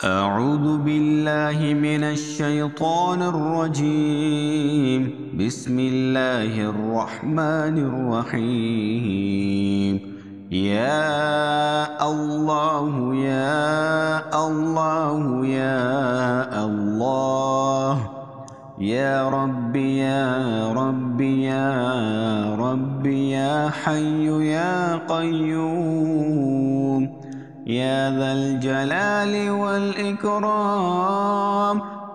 أعوذ بالله من الشيطان الرجيم. بسم الله الرحمن الرحيم. يا الله يا الله يا الله، يا ربي يا ربي يا ربي، يا حي يا قيوم، يا ذا الجلال والإكرام،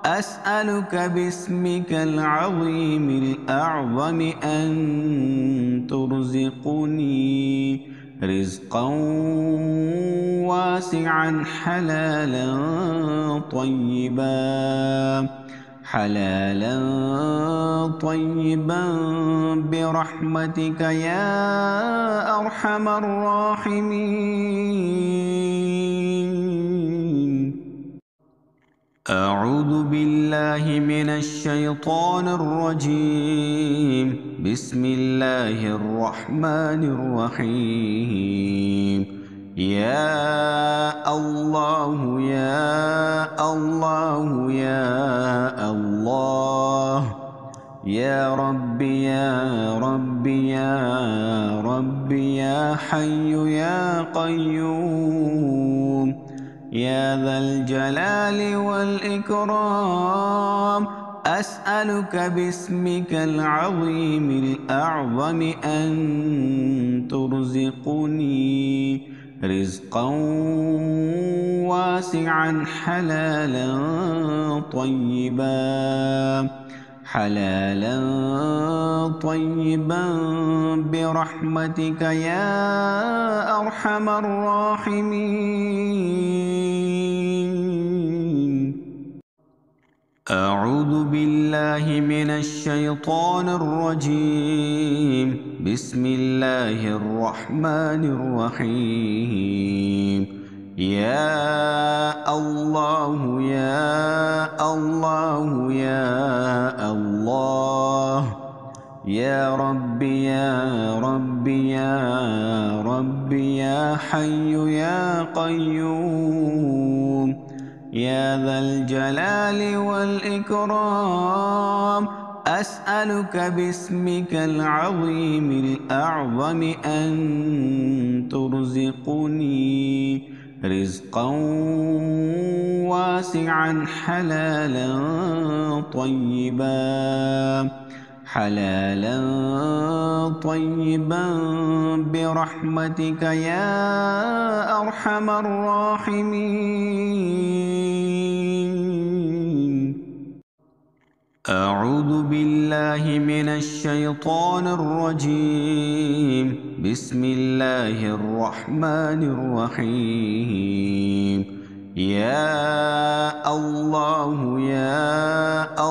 أسألك باسمك العظيم الأعظم أن ترزقني رزقا واسعا حلالا طيبا، حلالا طيبا برحمتك يا أرحم الراحمين. أعوذ بالله من الشيطان الرجيم. بسم الله الرحمن الرحيم. يا الله يا الله يا الله، يا ربي يا ربي يا ربي، يا حي يا قيوم، يا ذا الجلال والإكرام، أسألك باسمك العظيم الأعظم أن ترزقني رزقا واسعا حلالا طيبا، حلالا طيبا برحمتك يا أرحم الراحمين. أعوذ بالله من الشيطان الرجيم. بسم الله الرحمن الرحيم. يا الله يا الله يا الله، يا ربي يا ربي يا ربي، يا حي يا قيوم، يا ذا الجلال والإكرام، أسألك باسمك العظيم الأعظم أن ترزقني رزقا واسعا حلالا طيبا، حلالا طيبا برحمتك يا أرحم الراحمين. أعوذ بالله من الشيطان الرجيم. بسم الله الرحمن الرحيم. يا الله يا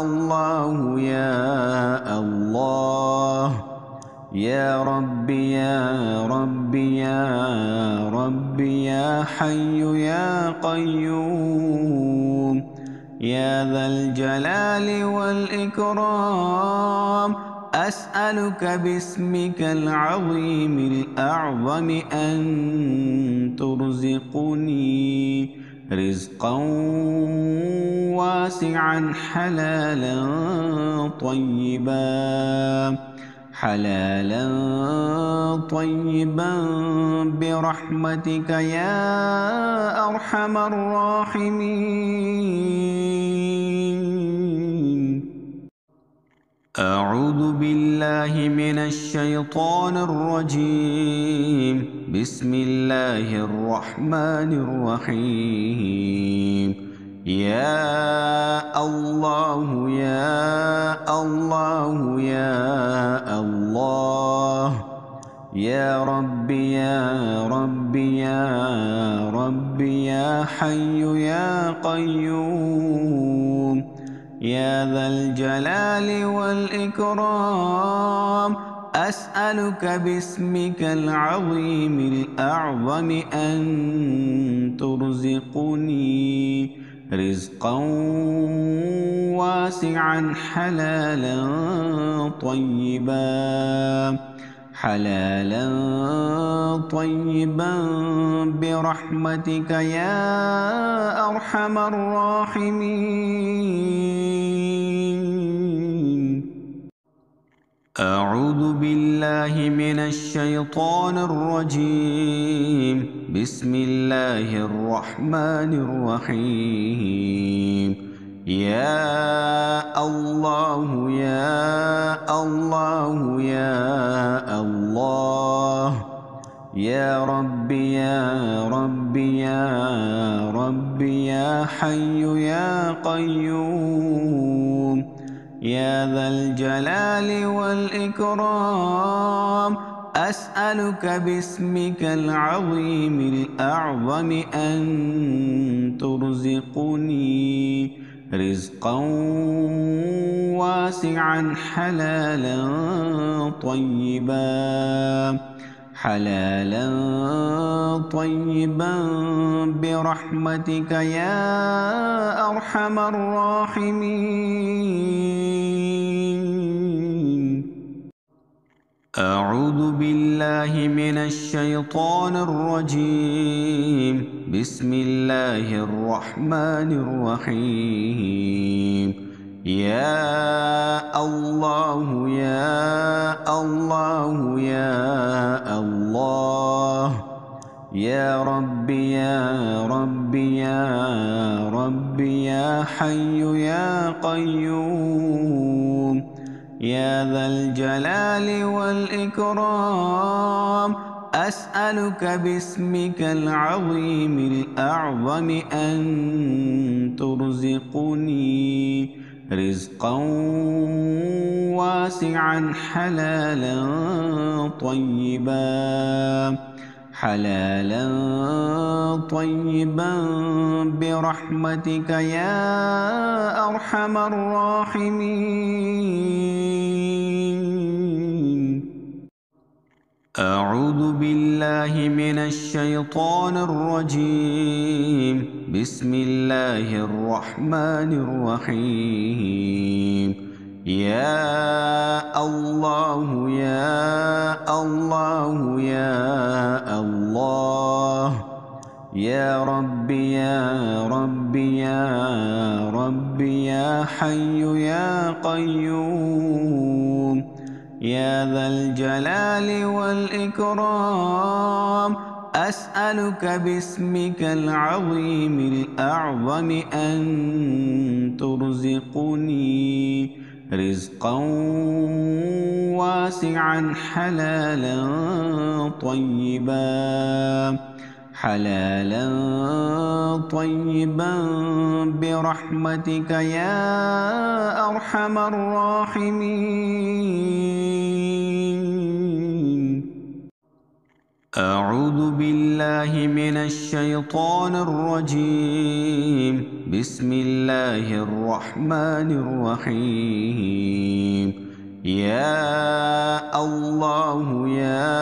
الله يا الله، يا ربي يا ربي يا ربي، يا حي يا قيوم، يا ذا الجلال والإكرام، أسألك باسمك العظيم الأعظم أن ترزقني رزقا واسعا حلالا طيبا، حلالا طيبا برحمتك يا أرحم الراحمين. أعوذ بالله من الشيطان الرجيم. بسم الله الرحمن الرحيم. يا الله يا الله يا الله، يا ربي يا ربي يا ربي، يا حي يا قيوم، يا ذا الجلال والإكرام، أسألك باسمك العظيم الأعظم أن ترزقني رزقا واسعا حلالا طيبا، حلالا طيبا برحمتك يا أرحم الراحمين. أعوذ بالله من الشيطان الرجيم. بسم الله الرحمن الرحيم. يا الله يا الله يا الله، يا ربي يا ربي يا ربي، يا حي يا قيوم، يا ذا الجلال والإكرام، أسألك باسمك العظيم الأعظم أن ترزقني رزقا واسعا حلالا طيبا، حلالا طيبا برحمتك يا أرحم الراحمين. أعوذ بالله من الشيطان الرجيم. بسم الله الرحمن الرحيم. يا الله يا الله يا الله، يا ربي يا ربي يا ربي، يا حي يا قيوم، يا ذا الجلال والإكرام، أسألك باسمك العظيم الأعظم أن ترزقني رزقا واسعا حلالا طيبا، حلالا طيبا برحمتك يا أرحم الراحمين. أعوذ بالله من الشيطان الرجيم. بسم الله الرحمن الرحيم. يا الله يا الله يا الله، يا ربي يا ربي يا ربي، يا حي يا قيوم، يا ذا الجلال والإكرام، أسألك باسمك العظيم الأعظم أن ترزقني رزقا واسعا حلالا طيبا، حلالا طيبا برحمتك يا أرحم الراحمين. أعوذ بالله من الشيطان الرجيم. بسم الله الرحمن الرحيم. يا الله يا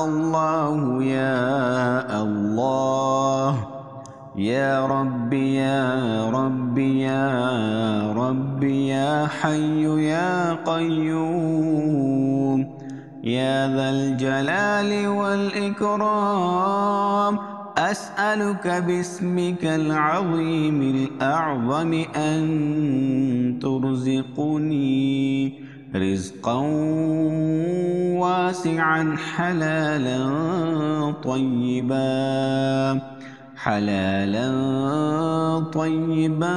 الله يا الله، يا ربي يا ربي يا ربي، يا حي يا قيوم، يا ذا الجلال والإكرام، أسألك باسمك العظيم الأعظم أن ترزقني رزقا واسعا حلالا طيبا، حلالا طيبا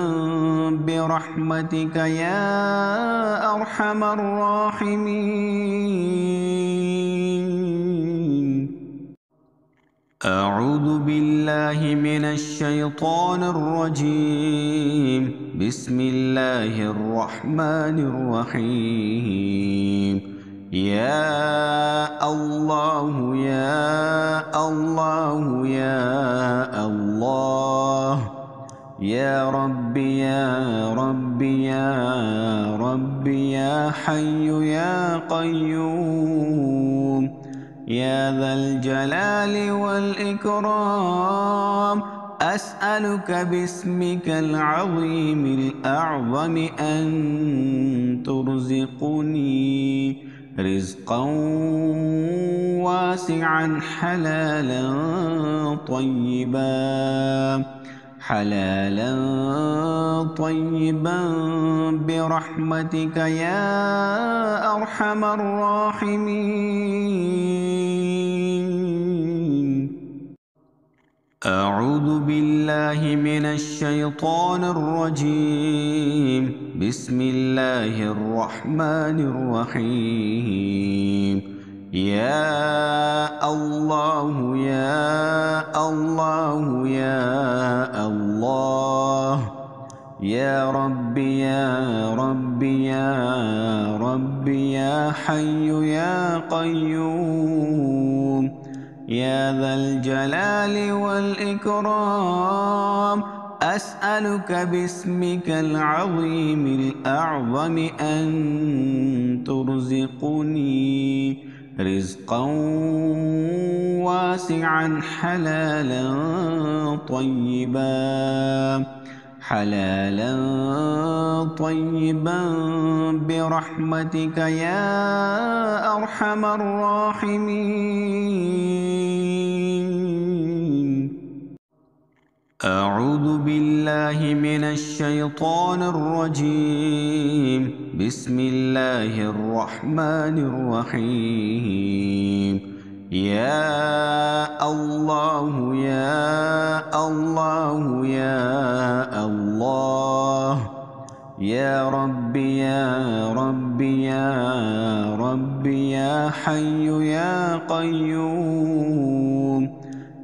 برحمتك يا أرحم الراحمين. أعوذ بالله من الشيطان الرجيم. بسم الله الرحمن الرحيم. يا الله يا الله يا الله، يا ربي يا ربي يا ربي، يا حي يا قيوم، يا ذا الجلال والإكرام، أسألك باسمك العظيم الأعظم أن ترزقني رزقا واسعا حلالا طيبا، حلالا طيبا برحمتك يا أرحم الراحمين. أعوذ بالله من الشيطان الرجيم. بسم الله الرحمن الرحيم. يا الله يا الله يا الله، يا ربي يا ربي يا ربي، يا حي يا قيوم، يا ذا الجلال والإكرام، أسألك باسمك العظيم الأعظم أن ترزقني رزقا واسعا حلالا طيبا، حلالا طيبا برحمتك يا أرحم الراحمين. أعوذ بالله من الشيطان الرجيم. بسم الله الرحمن الرحيم. يا الله يا الله يا الله، يا ربي يا ربي يا ربي، يا حي يا قيوم،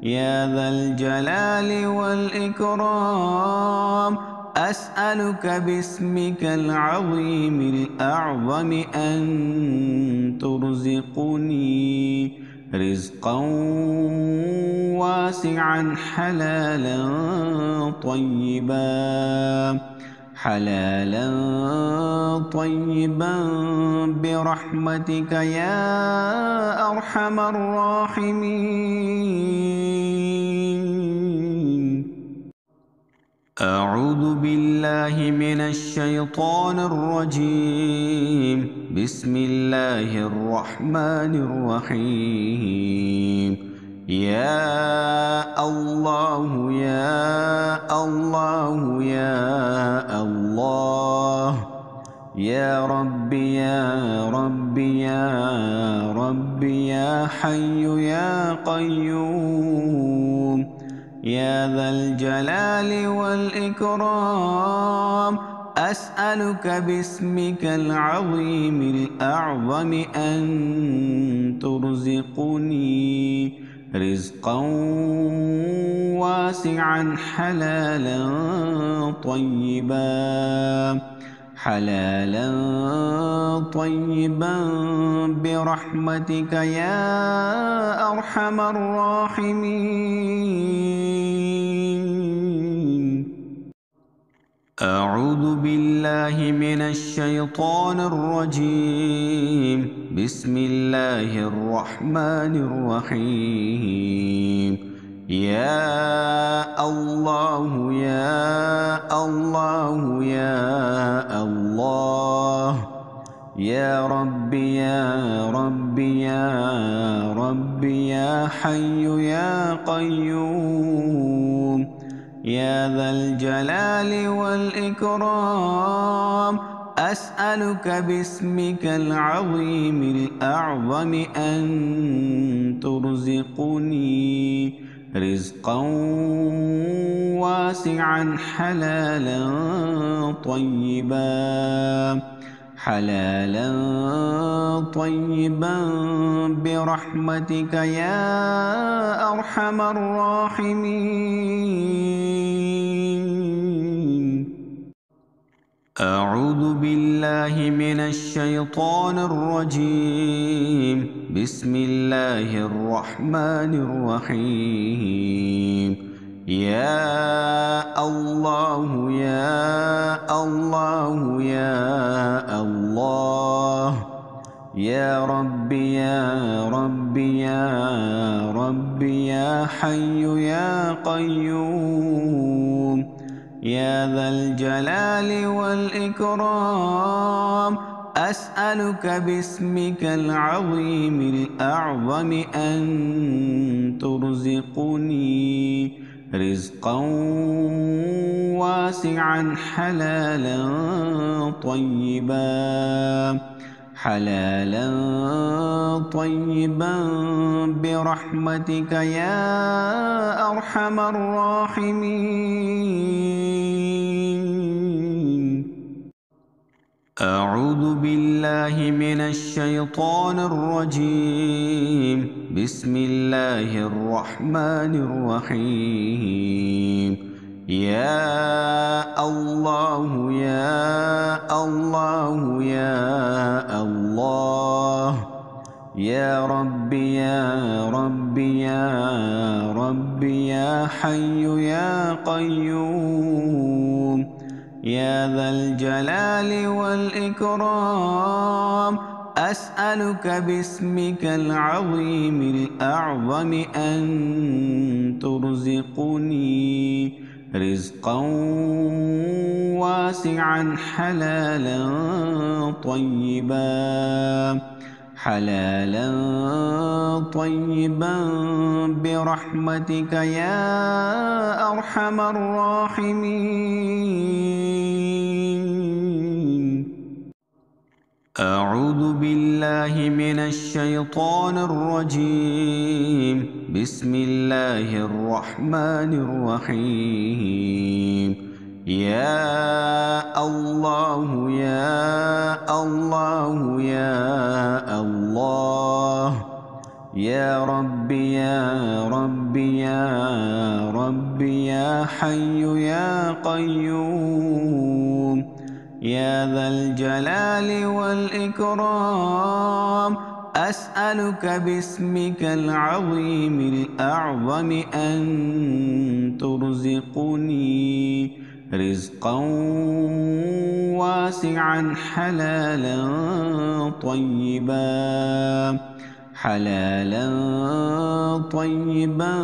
يا ذا الجلال والإكرام، أسألك باسمك العظيم الأعظم أن ترزقني رزقا واسعا حلالا طيبا، حلالا طيبا برحمتك يا أرحم الراحمين. أعوذ بالله من الشيطان الرجيم. بسم الله الرحمن الرحيم. يا الله يا الله يا الله، يا ربي يا ربي يا ربي، يا حي يا قيوم، يا ذا الجلال والإكرام، أسألك باسمك العظيم الأعظم أن ترزقني رزقا واسعا حلالا طيبا، حلالا طيبا برحمتك يا أرحم الراحمين. أعوذ بالله من الشيطان الرجيم. بسم الله الرحمن الرحيم. يا الله يا الله يا الله، يا ربي يا ربي يا ربي، يا حي يا قيوم، يا ذا الجلال والإكرام، أسألك باسمك العظيم الأعظم أن ترزقني رزقا واسعا حلالا طيبا، حلالا طيبا برحمتك يا أرحم الراحمين. أعوذ بالله من الشيطان الرجيم. بسم الله الرحمن الرحيم. يا الله يا الله يا الله، يا ربي يا ربي يا ربي، يا حي يا قيوم، يا ذا الجلال والإكرام، أسألك باسمك العظيم الأعظم أن ترزقني رزقا واسعا حلالا طيبا برحمتك يا أرحم الراحمين. أعوذ بالله من الشيطان الرجيم. بسم الله الرحمن الرحيم. يا الله يا الله يا الله، يا ربي يا ربي يا ربي، يا حي يا قيوم، يا ذا الجلال والإكرام، أسألك باسمك العظيم الأعظم أن ترزقني رزقا واسعا حلالا طيبا برحمتك يا أرحم الراحمين. أعوذ بالله من الشيطان الرجيم. بسم الله الرحمن الرحيم. يا الله يا الله يا الله، يا ربي يا ربي يا ربي، يا حي يا قيوم، يا ذا الجلال والإكرام، أسألك باسمك العظيم الأعظم أن ترزقني رزقا واسعا حلالا طيبا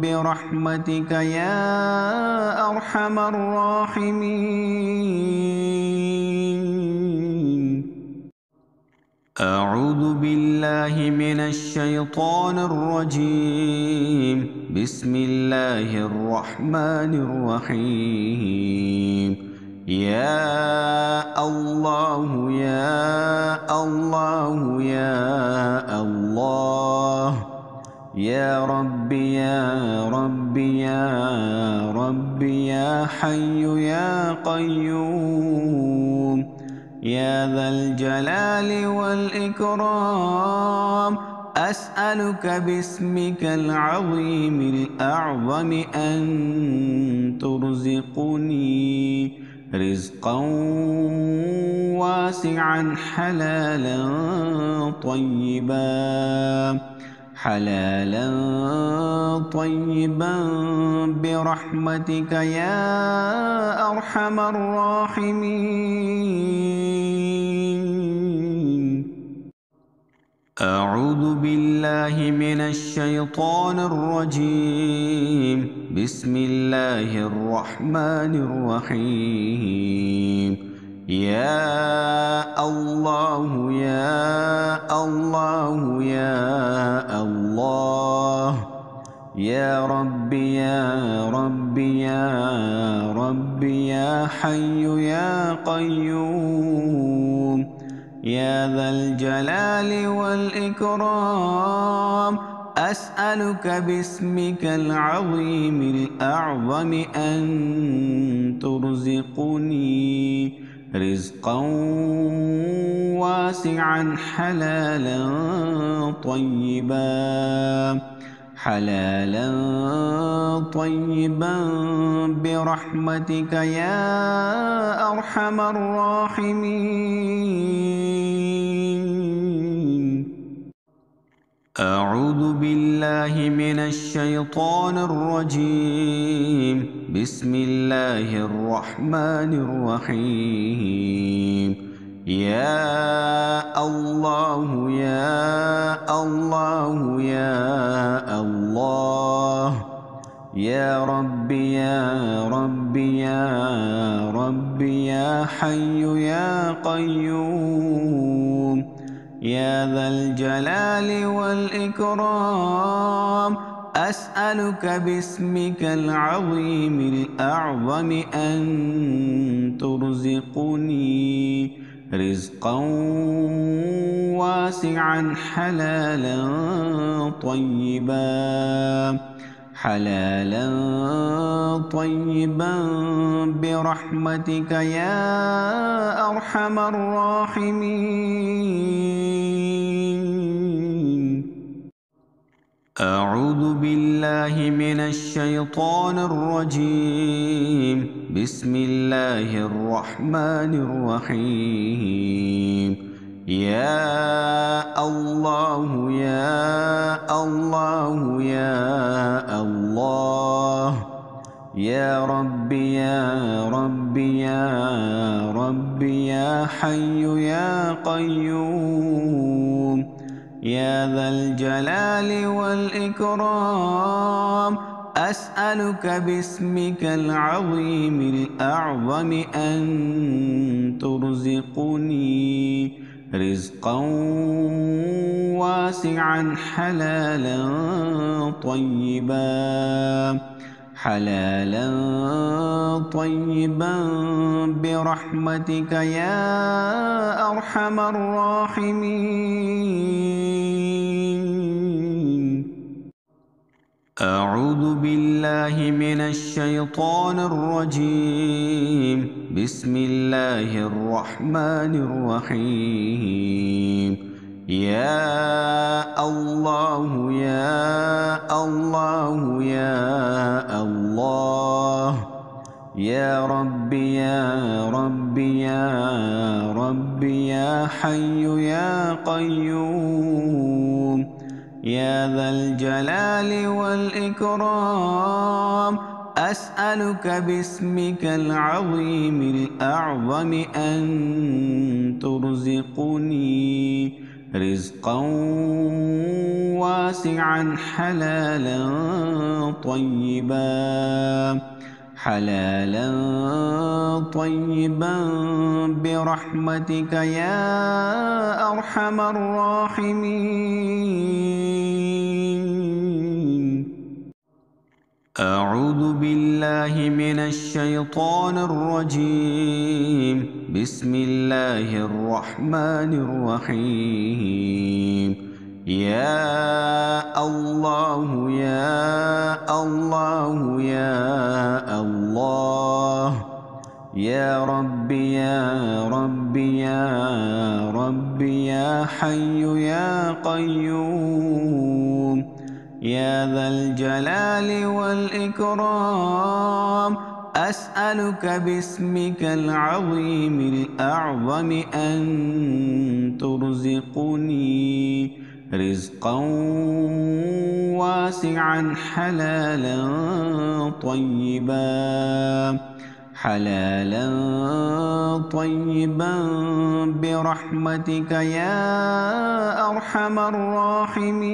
برحمتك يا أرحم الراحمين. أعوذ بالله من الشيطان الرجيم. بسم الله الرحمن الرحيم. يا الله يا الله يا الله، يا ربي يا ربي يا ربي، يا حي يا قيوم، يا ذا الجلال والإكرام، أسألك باسمك العظيم الأعظم أن ترزقني رزقا واسعا حلالا طيبا برحمتك يا أرحم الراحمين. أعوذ بالله من الشيطان الرجيم. بسم الله الرحمن الرحيم. يا الله يا الله يا الله، يا ربي يا ربي يا ربي، يا حي يا قيوم، يا ذا الجلال والإكرام، أسألك باسمك العظيم الأعظم أن ترزقني رزقا واسعا حلالا طيبا برحمتك يا أرحم الراحمين. أعوذ بالله من الشيطان الرجيم. بسم الله الرحمن الرحيم. يا الله يا الله يا الله، يا ربي يا ربي يا ربي، يا حي يا قيوم، يا ذا الجلال والإكرام، أسألك باسمك العظيم الأعظم أن ترزقني رزقا واسعا حلالا طيبا برحمتك يا أرحم الراحمين. أعوذ بالله من الشيطان الرجيم. بسم الله الرحمن الرحيم. يا الله يا الله يا الله يا ربي يا ربي يا ربي يا حي يا قيوم يا ذا الجلال والإكرام أسألك باسمك العظيم الأعظم أن ترزقني رزقا واسعا حلالا طيبا برحمتك يا أرحم الراحمين. أعوذ بالله من الشيطان الرجيم. بسم الله الرحمن الرحيم. يا الله يا الله يا الله يا ربي يا ربي يا ربي يا حي يا قيوم يا ذا الجلال والإكرام أسألك باسمك العظيم الأعظم أن ترزقني رزقا واسعا حلالا طيبا برحمتك يا أرحم الراحمين. أعوذ بالله من الشيطان الرجيم. بسم الله الرحمن الرحيم. يا الله يا الله يا الله يا ربي يا ربي يا ربي يا حي يا قيوم يا ذا الجلال والإكرام أسألك باسمك العظيم الأعظم أن ترزقني رزقا واسعا طيبا برحمتك يا أرحم الراحمين.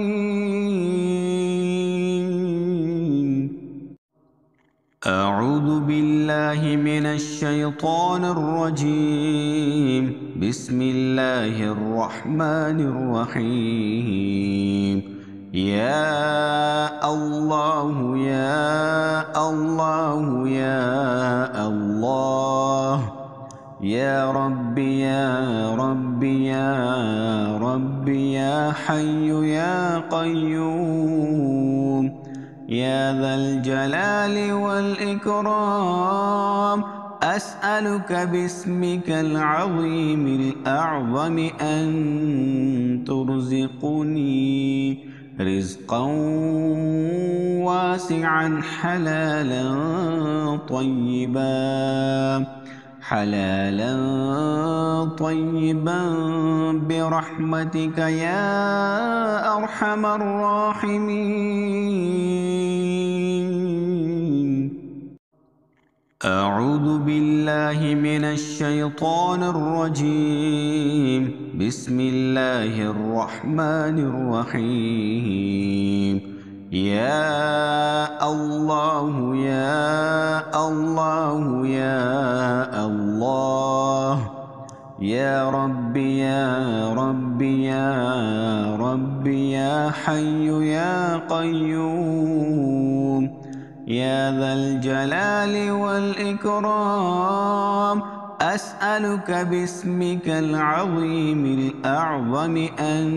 أعوذ بالله من الشيطان الرجيم. بسم الله الرحمن الرحيم. يا الله يا الله يا الله يا ربي يا ربي يا ربي يا حي يا قيوم يا ذا الجلال والإكرام أسألك باسمك العظيم الأعظم أن ترزقني رزقا واسعا طيبا برحمتك يا أرحم الراحمين. أعوذ بالله من الشيطان الرجيم. بسم الله الرحمن الرحيم. يا الله يا الله يا الله يا ربي يا ربي يا رب يا حي يا قيوم يا ذا الجلال والإكرام أسألك باسمك العظيم الأعظم أن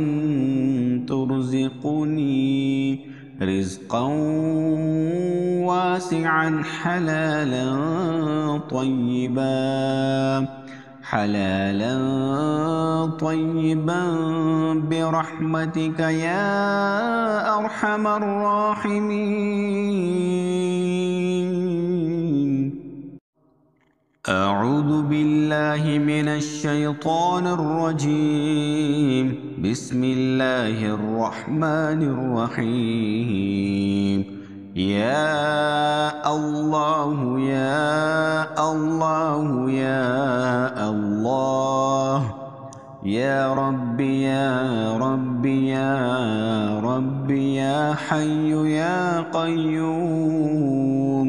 ترزقني رزقا واسعا حلالا طيبا برحمتك يا أرحم الراحمين. أعوذ بالله من الشيطان الرجيم. بسم الله الرحمن الرحيم. يا الله يا الله يا الله يا ربي يا ربي يا ربي يا حي يا قيوم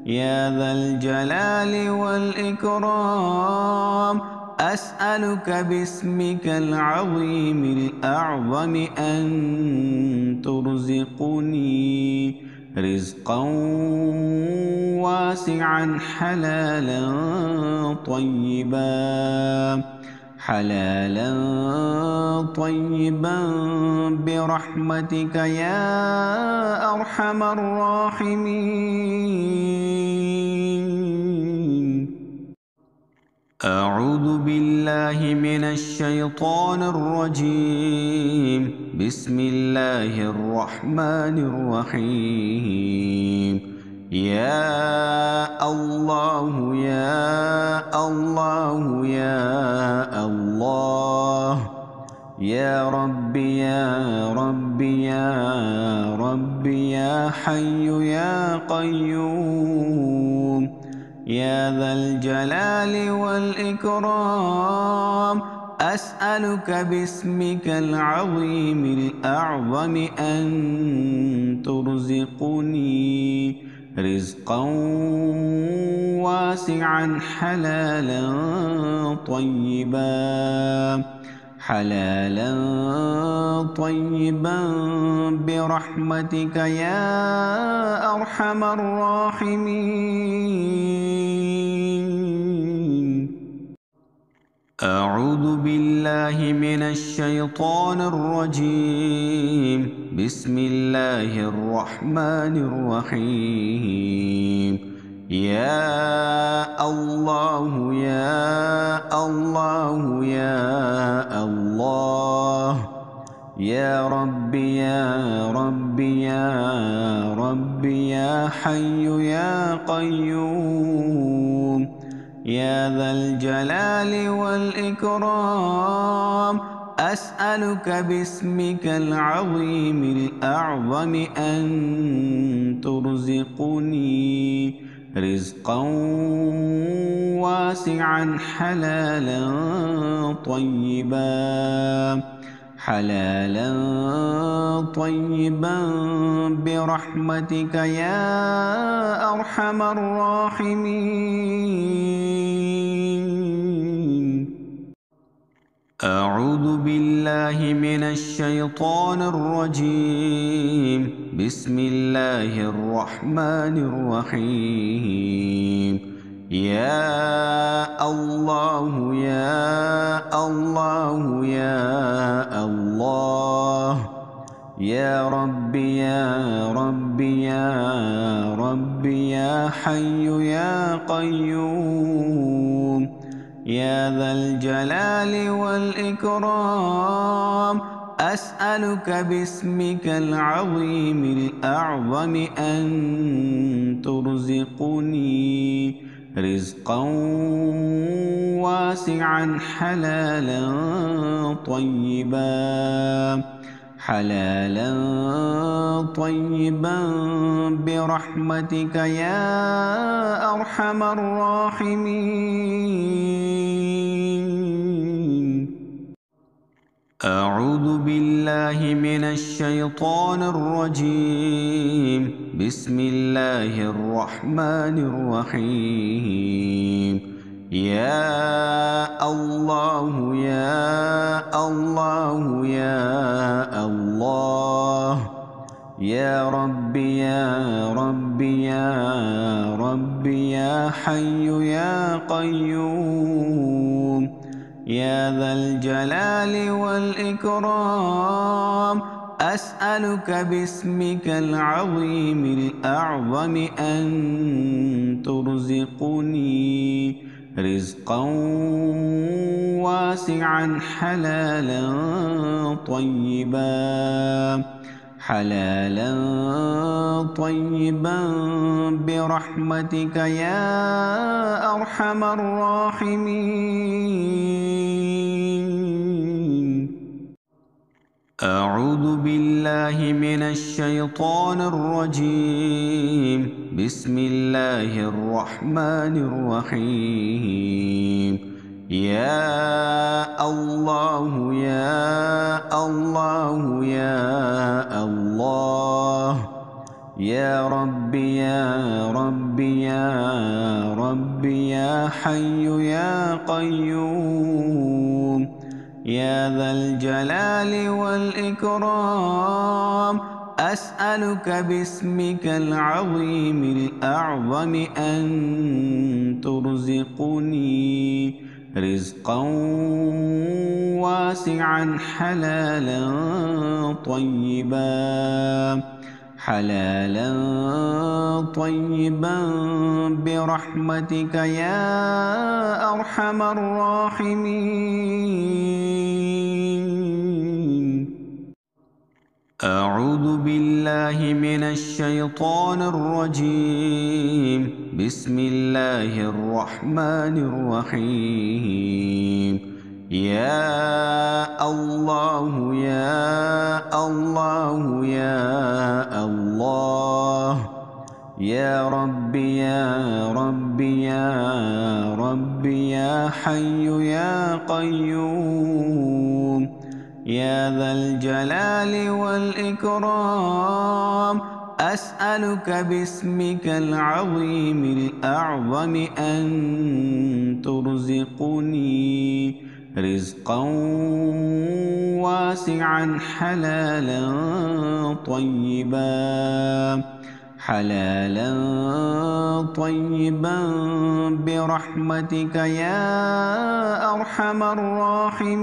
يا ذا الجلال والإكرام أسألك باسمك العظيم الأعظم أن ترزقني رزقا واسعا حلالا طيبا برحمتك يا أرحم الراحمين. أعوذ بالله من الشيطان الرجيم. بسم الله الرحمن الرحيم. يا الله يا الله يا الله يا ربي يا ربي يا ربي يا حي يا قيوم يا ذا الجلال والإكرام أسألك باسمك العظيم الأعظم أن ترزقني رزقا واسعا حلالا طيبا برحمتك يا أرحم الراحمين. أعوذ بالله من الشيطان الرجيم. بسم الله الرحمن الرحيم. يا الله يا الله يا الله يا ربي يا ربي يا ربي يا حي يا قيوم يا ذا الجلال والإكرام أسألك باسمك العظيم الأعظم أن ترزقني رزقا واسعا حلالا طيبا برحمتك يا أرحم الراحمين. أعوذ بالله من الشيطان الرجيم. بسم الله الرحمن الرحيم. يا الله يا الله يا الله يا ربي يا ربي يا ربي يا حي يا قيوم يا ذا الجلال والإكرام أسألك باسمك العظيم الأعظم أن ترزقني رزقا واسعا حلالا طيبا برحمتك يا أرحم الراحمين. أعوذ بالله من الشيطان الرجيم. بسم الله الرحمن الرحيم. يا الله يا الله يا الله يا ربي يا ربي يا ربي يا حي يا قيوم يا ذا الجلال والإكرام أسألك باسمك العظيم الأعظم أن ترزقني رزقا واسعا حلالا طيبا برحمتك يا أرحم الراحمين. أعوذ بالله من الشيطان الرجيم. بسم الله الرحمن الرحيم. يا الله يا الله يا الله يا ربي يا ربي يا ربي يا حي يا قيوم يا ذا الجلال والإكرام أسألك باسمك العظيم الأعظم أن ترزقني رزقا واسعا حلالا طيبا برحمتك يا أرحم الراحمين. أعوذ بالله من الشيطان الرجيم. بسم الله الرحمن الرحيم. يا الله يا الله يا الله يا ربي يا ربي يا ربي يا حي يا قيوم يا ذا الجلال والإكرام أسألك باسمك العظيم الأعظم أن ترزقني رزقا واسعا حلالا طيبا برحمتك يا أرحم الراحمين.